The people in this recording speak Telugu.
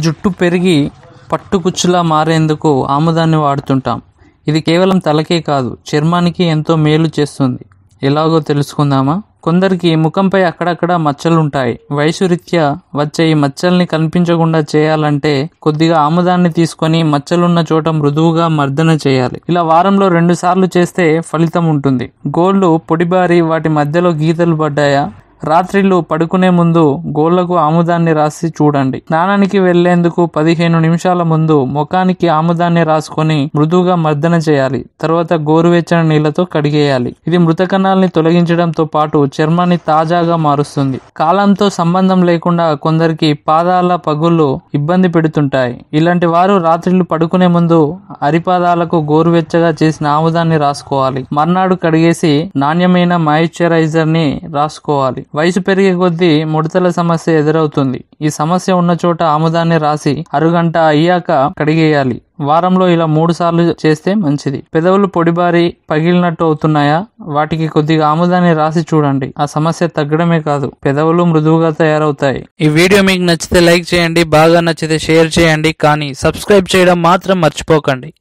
జుట్టు పెరిగి పట్టుకుచ్చులా మారేందుకు ఆముదాన్ని వాడుతుంటాం. ఇది కేవలం తలకే కాదు, చర్మానికి ఎంతో మేలు చేస్తుంది. ఎలాగో తెలుసుకుందామా? కొందరికి ముఖంపై అక్కడక్కడ మచ్చలుంటాయి. వయసు రీత్యా వచ్చే ఈ మచ్చల్ని కనిపించకుండా చేయాలంటే కొద్దిగా ఆముదాన్ని తీసుకొని మచ్చలున్న చోట మృదువుగా మర్దన చేయాలి. ఇలా వారంలో 2 సార్లు చేస్తే ఫలితం ఉంటుంది. గోళ్లు పొడిబారి వాటి మధ్యలో గీతలు పడ్డాయా? రాత్రిళ్ళు పడుకునే ముందు గోళ్లకు ఆముదాన్ని రాసి చూడండి. స్నానానికి వెళ్లేందుకు 15 నిమిషాల ముందు ముఖానికి ఆముదాన్ని రాసుకొని మృదువుగా మర్దన చేయాలి. తర్వాత గోరువెచ్చని నీళ్లతో కడిగేయాలి. ఇది మృత కణాలని తొలగించడంతో పాటు చర్మాన్ని తాజాగా మారుస్తుంది. కాలంతో సంబంధం లేకుండా కొందరికి పాదాల పగుళ్లు ఇబ్బంది పెడుతుంటాయి. ఇలాంటి వారు రాత్రిళ్ళు పడుకునే ముందు అరిపాదాలకు గోరువెచ్చగా చేసిన ఆముదాన్ని రాసుకోవాలి. మర్నాడు కడిగేసి నాణ్యమైన మాయిశ్చరైజర్ ని రాసుకోవాలి. వయసు పెరిగే కొద్దీ ముడతల సమస్య ఎదురవుతుంది. ఈ సమస్య ఉన్న చోట ఆముదాన్ని రాసి అరగంట అయ్యాక కడిగేయాలి. వారంలో ఇలా 3 సార్లు చేస్తే మంచిది. పెదవులు పొడిబారి పగిలినట్టు అవుతున్నాయా? వాటికి కొద్దిగా ఆముదాన్ని రాసి చూడండి. ఆ సమస్య తగ్గడమే కాదు, పెదవులు మృదువుగా తయారవుతాయి. ఈ వీడియో మీకు నచ్చితే లైక్ చేయండి, బాగా నచ్చితే షేర్ చేయండి, కానీ సబ్స్క్రైబ్ చేయడం మాత్రం మర్చిపోకండి.